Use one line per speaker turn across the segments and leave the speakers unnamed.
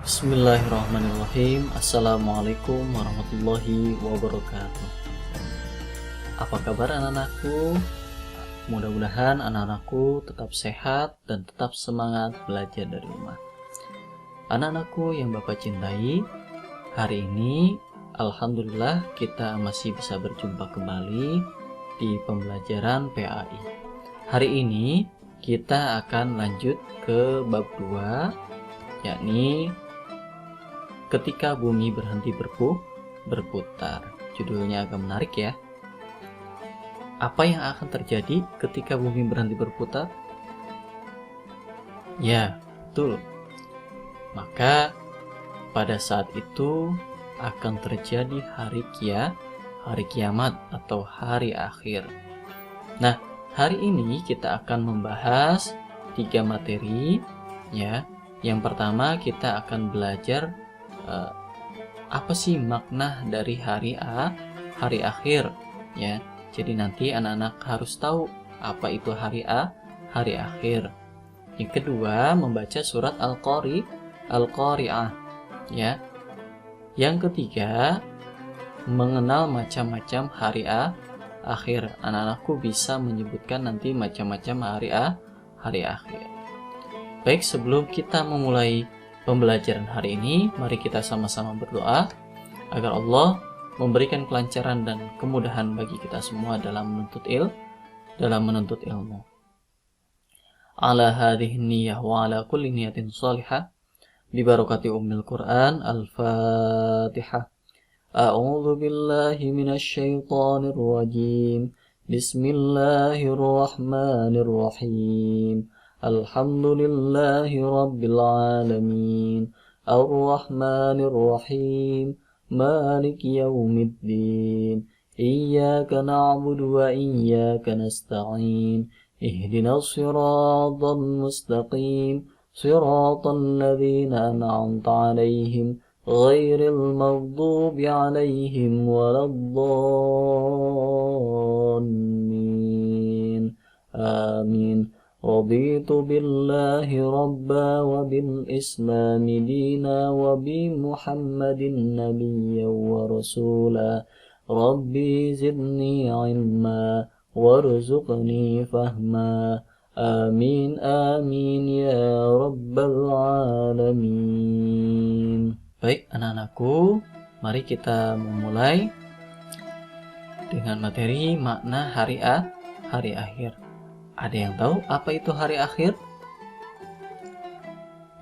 Bismillahirrahmanirrahim. Assalamualaikum warahmatullahi wabarakatuh. Apa kabar anak-anakku? Mudah-mudahan anak-anakku tetap sehat dan tetap semangat belajar dari rumah. Anak-anakku yang Bapak cintai, hari ini alhamdulillah kita masih bisa berjumpa kembali di pembelajaran PAI. Hari ini kita akan lanjut ke bab 2, yakni ketika bumi berhenti berputar. Judulnya agak menarik ya. Apa yang akan terjadi ketika bumi berhenti berputar? Ya, betul. Maka pada saat itu akan terjadi hari kiamat atau hari akhir. Nah, hari ini kita akan membahas 3 materi ya. Yang pertama kita akan belajar apa sih makna dari hari akhir ya. Jadi nanti anak-anak harus tahu apa itu hari akhir. Yang kedua, membaca surat Al-Qari'ah ya. Yang ketiga, mengenal macam-macam hari akhir. Anak-anakku bisa menyebutkan nanti macam-macam hari akhir. Baik, sebelum kita memulai pembelajaran hari ini, mari kita sama-sama berdoa agar Allah memberikan kelancaran dan kemudahan bagi kita semua dalam menuntut ilmu. Ala hadhihi niyyah wa ala kulli niyatin shalihah bi barakati ummil Qur'an. Al-Fatihah. A'udzu billahi minasy syaithanir rajim. Bismillahirrahmanirrahim. Alhamdulillahi Rabbil Alamin. Ar-Rahmanir Rahim. Maliki Yaumiddin. Iyyaka na'budu wa iyyaka nasta'in. Ihdinas siratal mustaqim. Siratal ladzina an'amta 'alaihim ghairil maghdubi 'alaihim waladdallin. Amin. Raditu billahi rabba wa bil islami dina wa bi muhammadin nabiyya wa rasula. Rabbi zidni ilma warzuqni fahma. Amin amin ya rabbal alamin. Baik anak-anakku, mari kita memulai dengan materi makna hari akhir. Ada yang tahu apa itu hari akhir?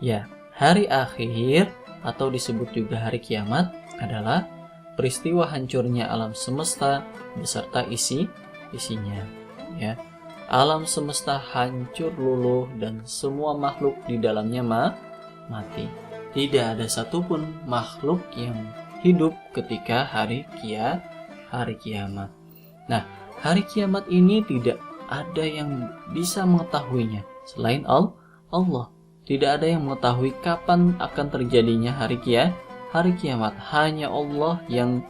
Ya, hari akhir atau disebut juga hari kiamat adalah peristiwa hancurnya alam semesta beserta isinya. Ya, alam semesta hancur luluh dan semua makhluk di dalamnya mati. Tidak ada satupun makhluk yang hidup ketika hari kiamat. Nah, hari kiamat ini tidak ada yang bisa mengetahuinya selain Allah. Tidak ada yang mengetahui kapan akan terjadinya hari kiamat. Hanya Allah yang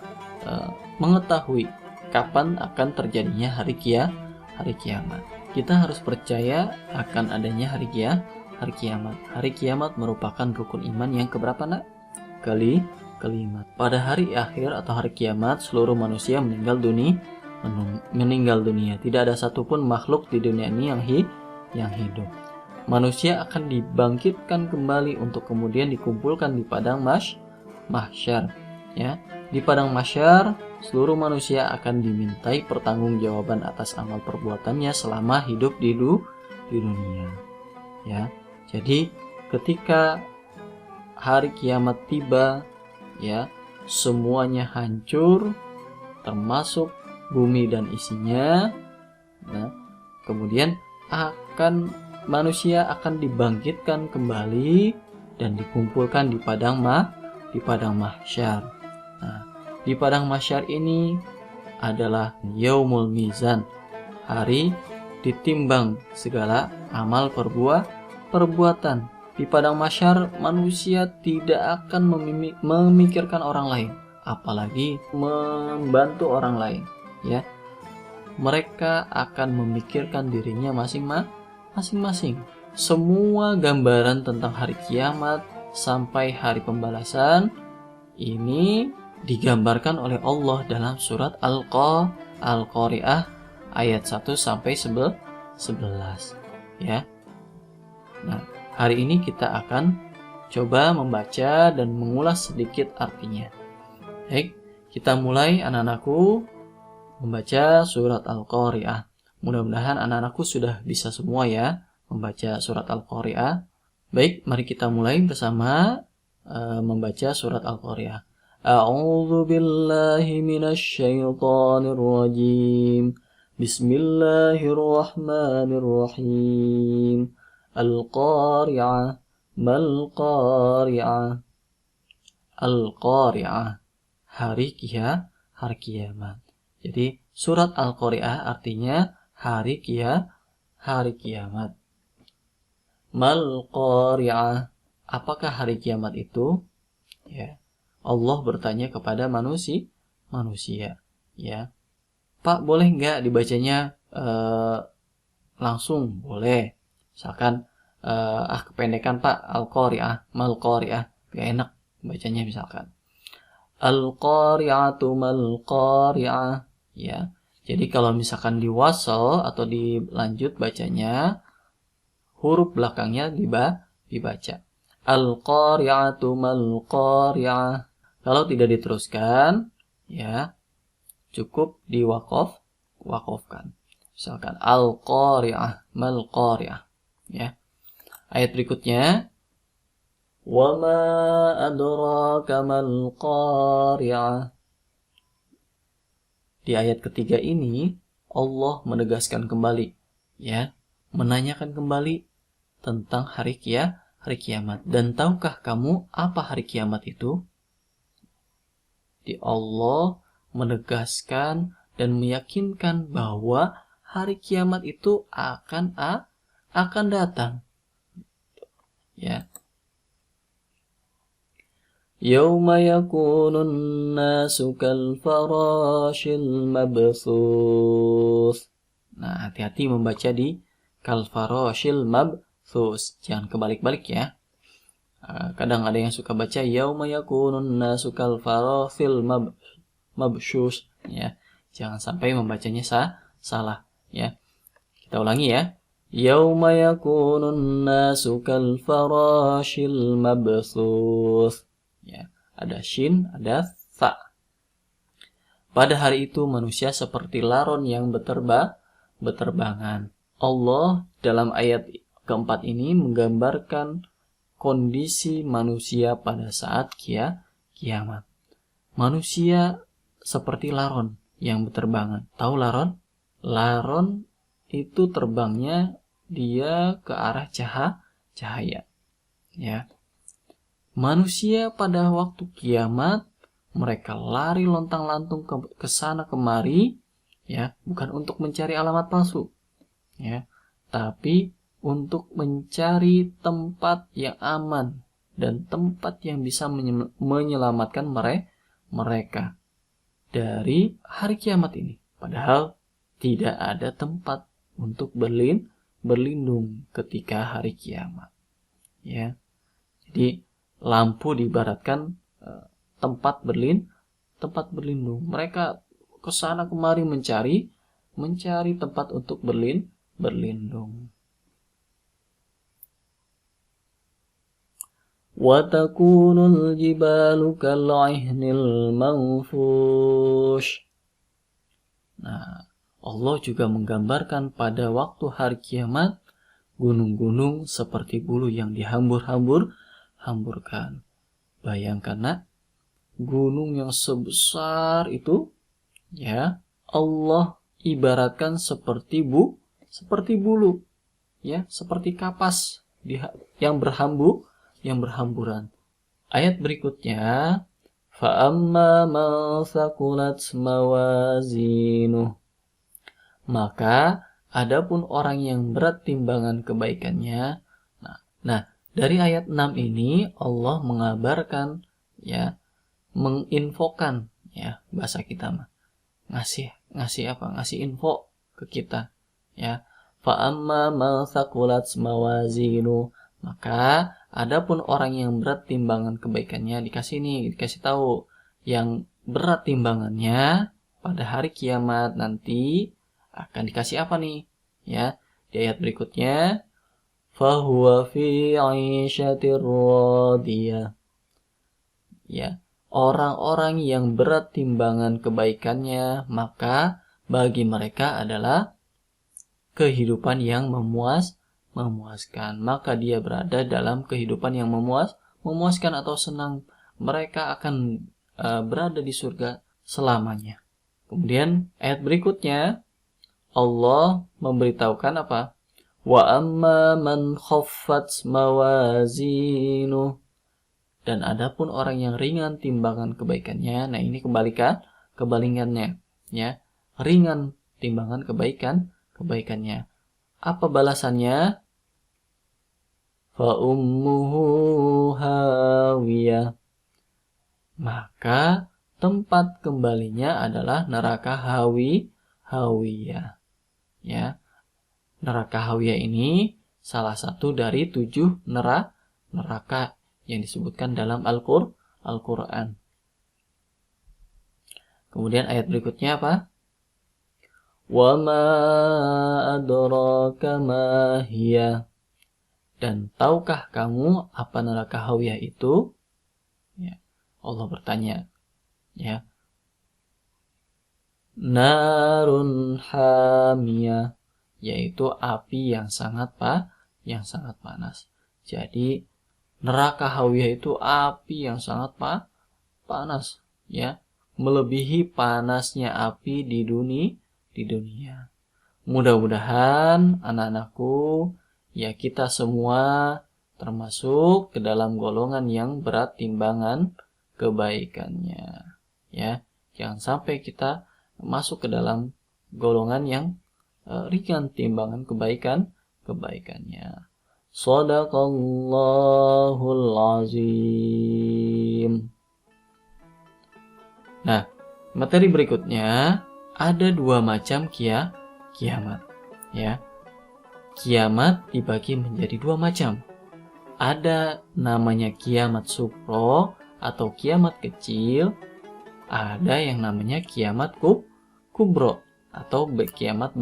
mengetahui kapan akan terjadinya hari kiamat. Kita harus percaya akan adanya hari kiamat. Hari kiamat merupakan rukun iman yang keberapa, Nak? Kelima. Pada hari akhir atau hari kiamat, seluruh manusia meninggal dunia. Tidak ada satupun makhluk di dunia ini yang hidup. Manusia akan dibangkitkan kembali untuk kemudian dikumpulkan di padang mahsyar. Ya, di padang mahsyar seluruh manusia akan dimintai pertanggungjawaban atas amal perbuatannya selama hidup di dunia. Ya, jadi ketika hari kiamat tiba, ya, semuanya hancur, termasuk bumi dan isinya. Nah, kemudian manusia akan dibangkitkan kembali dan dikumpulkan di padang mahsyar. Nah, di padang mahsyar ini adalah yaumul mizan, hari ditimbang segala amal perbuatan. Di padang mahsyar manusia tidak akan memikirkan orang lain, apalagi membantu orang lain. Ya, mereka akan memikirkan dirinya masing-masing. Semua gambaran tentang hari kiamat, sampai hari pembalasan ini digambarkan oleh Allah dalam surat Al-Qari'ah ayat 1 sampai 11 ya. Nah, hari ini kita akan coba membaca dan mengulas sedikit artinya. Baik, kita mulai anak-anakku membaca surat Al-Qari'ah. Mudah-mudahan anak-anakku sudah bisa semua ya membaca surat Al-Qari'ah. Baik, mari kita mulai bersama membaca surat Al-Qari'ah. A'udzu billahi minasy syaithanir rajim. Bismillahirrahmanirrahim. Al-Qari'ah, mal Qari'ah. Al-Qari'ah, hari kiamat. Jadi surat Al-Qari'ah artinya hari kiamat. Mal Qari'ah, apakah hari kiamat itu? Ya. Allah bertanya kepada manusia, ya. Pak, boleh nggak dibacanya langsung? Boleh. Misalkan kependekan Pak, Al-Qari'ah, Mal Qari'ah, gak enak bacanya misalkan. Al-Qari'atu mal Qari'ah, ya. Jadi kalau misalkan diwasal atau dilanjut bacanya, huruf belakangnya dibaca. Al-Qari'atu mal Qari'ah. Kalau tidak diteruskan, ya, cukup diwakafkan. Misalkan Al-Qari'ah mal Qari'ah, ya. Ayat berikutnya, wa ma adraka mal Qari'ah. Di ayat ketiga ini Allah menegaskan kembali, ya, menanyakan kembali tentang hari kiamat. Dan tahukah kamu apa hari kiamat itu? Di Allah menegaskan dan meyakinkan bahwa hari kiamat itu akan datang. Ya. Yauma yakunun nasu kal farashil mabthus. Nah, hati-hati membaca di kal farashil mabthus. Jangan kebalik-balik ya. Kadang ada yang suka baca yauma yakunun nasu kal farashil mabthus, ya. Jangan sampai membacanya salah, ya. Kita ulangi ya. Yauma yakunun nasu kal farashil mabthus. Ya, ada shin, ada tha. Pada hari itu manusia seperti laron yang beterbangan. Allah dalam ayat keempat ini menggambarkan kondisi manusia pada saat kiamat. Manusia seperti laron yang beterbangan. Tahu laron? Laron itu terbangnya dia ke arah cahaya. Ya. Manusia pada waktu kiamat mereka lari lontang-lantung ke sana kemari, ya, bukan untuk mencari alamat palsu, ya, tapi untuk mencari tempat yang aman dan tempat yang bisa menyelamatkan mereka dari hari kiamat ini. Padahal tidak ada tempat untuk berlindung ketika hari kiamat, ya. Jadi lampu diibaratkan tempat berlindung. Mereka ke sana kemari mencari tempat untuk berlindung. Wa takunul jibalu kal'ihnil manfush. Nah, Allah juga menggambarkan pada waktu hari kiamat gunung-gunung seperti bulu yang dihamburkan. Bayangkan nak, gunung yang sebesar itu, ya, Allah ibaratkan seperti bulu, ya, seperti kapas yang berhamburan. Ayat berikutnya, fa amma man thaqulat mawazinuh. Maka adapun orang yang berat timbangan kebaikannya. Nah, dari ayat 6 ini Allah mengabarkan, ya, menginfokan, ya, bahasa kita mah. Ngasih apa? Ngasih info ke kita, ya. Fa amma man thaqulat mawazinu, maka Adapun orang yang berat timbangan kebaikannya dikasih tahu yang berat timbangannya pada hari kiamat nanti akan dikasih apa nih? Ya, di ayat berikutnya, fahuwa fi 'ishatir radiyah. Ya, orang-orang yang berat timbangan kebaikannya, maka bagi mereka adalah kehidupan yang memuaskan. Maka dia berada dalam kehidupan yang memuaskan atau senang. Mereka akan berada di surga selamanya. Kemudian ayat berikutnya Allah memberitahukan apa? Wa amma man khaffat mawazinuh. Dan adapun orang yang ringan timbangan kebaikannya, nah ini kebalikannya, ya. Ringan timbangan kebaikannya. Apa balasannya? Fa ummuhu hawiyah. Maka tempat kembalinya adalah neraka hawiyah. Ya. Neraka hawiyah ini salah satu dari 7 neraka yang disebutkan dalam Al-Qur'an. Kemudian ayat berikutnya apa? Wa ma adraka ma hiya. Dan tahukah kamu apa neraka hawiyah itu? Ya, Allah bertanya. Ya. Narun hamiyah, yaitu api yang sangat panas. Jadi neraka hawiyah itu api yang sangat panas, ya, melebihi panasnya api di dunia. Mudah-mudahan anak-anakku, ya, kita semua termasuk ke dalam golongan yang berat timbangan kebaikannya. Ya, jangan sampai kita masuk ke dalam golongan yang ringan timbangan kebaikannya. Shadaqallahul azim. Nah, materi berikutnya ada 2 macam kiamat. Ya. Kiamat dibagi menjadi 2 macam. Ada namanya kiamat sugro atau kiamat kecil. Ada yang namanya kiamat kubro atau kiamat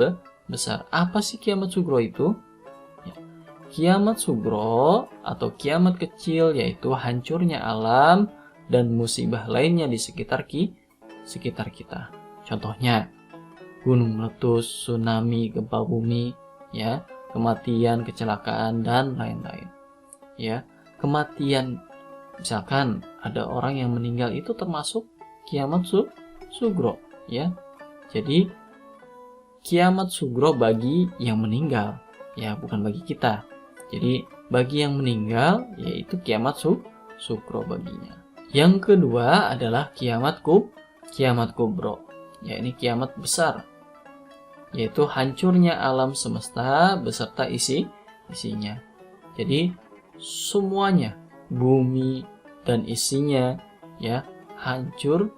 besar. Apa sih kiamat sugro itu? Ya. Kiamat sugro atau kiamat kecil yaitu hancurnya alam dan musibah lainnya di sekitar kita. Contohnya gunung meletus, tsunami, gempa bumi, ya, kematian, kecelakaan dan lain-lain. Ya, kematian, misalkan ada orang yang meninggal, itu termasuk kiamat sugro, ya. Jadi kiamat sugro bagi yang meninggal, ya, bukan bagi kita. Jadi bagi yang meninggal yaitu kiamat sugro baginya. Yang kedua adalah kiamat kubro, ya, ini kiamat besar, yaitu hancurnya alam semesta beserta isinya. Jadi semuanya, bumi dan isinya, ya, hancur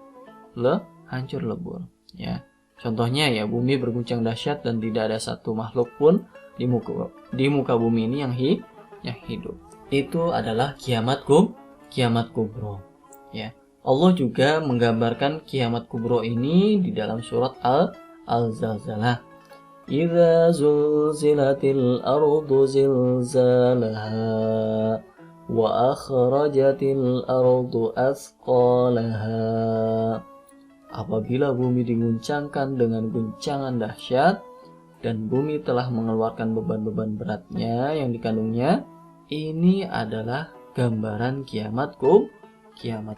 lebur, ya. Contohnya, ya, bumi berguncang dahsyat dan tidak ada satu makhluk pun di muka bumi ini yang hidup. Itu adalah kiamat kubro, ya. Allah juga menggambarkan kiamat kubro ini di dalam surat Al-Zalzalah. Idza zulzilatil ardu zilzalaha wa akhrajatil ardu athqalaha. Apabila bumi diguncangkan dengan guncangan dahsyat dan bumi telah mengeluarkan beban-beban beratnya yang dikandungnya, ini adalah gambaran kiamat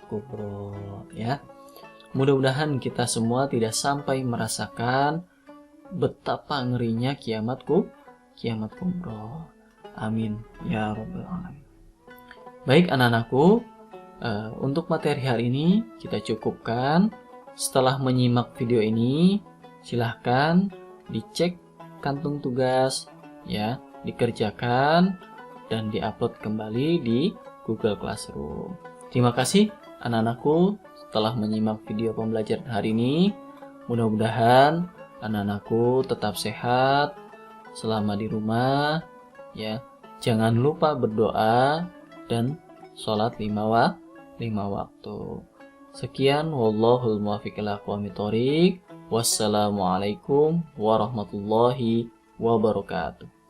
kubro, ya. Mudah-mudahan kita semua tidak sampai merasakan betapa ngerinya kiamat kubro. Amin ya rabbal alamin. Baik anak-anakku, untuk materi hari ini kita cukupkan. Setelah menyimak video ini, silahkan dicek kantung tugas, ya, dikerjakan dan diupload kembali di Google Classroom. Terima kasih anak-anakku telah menyimak video pembelajaran hari ini. Mudah-mudahan anak-anakku tetap sehat selama di rumah, ya. Jangan lupa berdoa dan sholat 5 waktu. Sekian, wallahul muwaffiq ila aqwamit thoriq. Wassalamualaikum warahmatullahi wabarakatuh.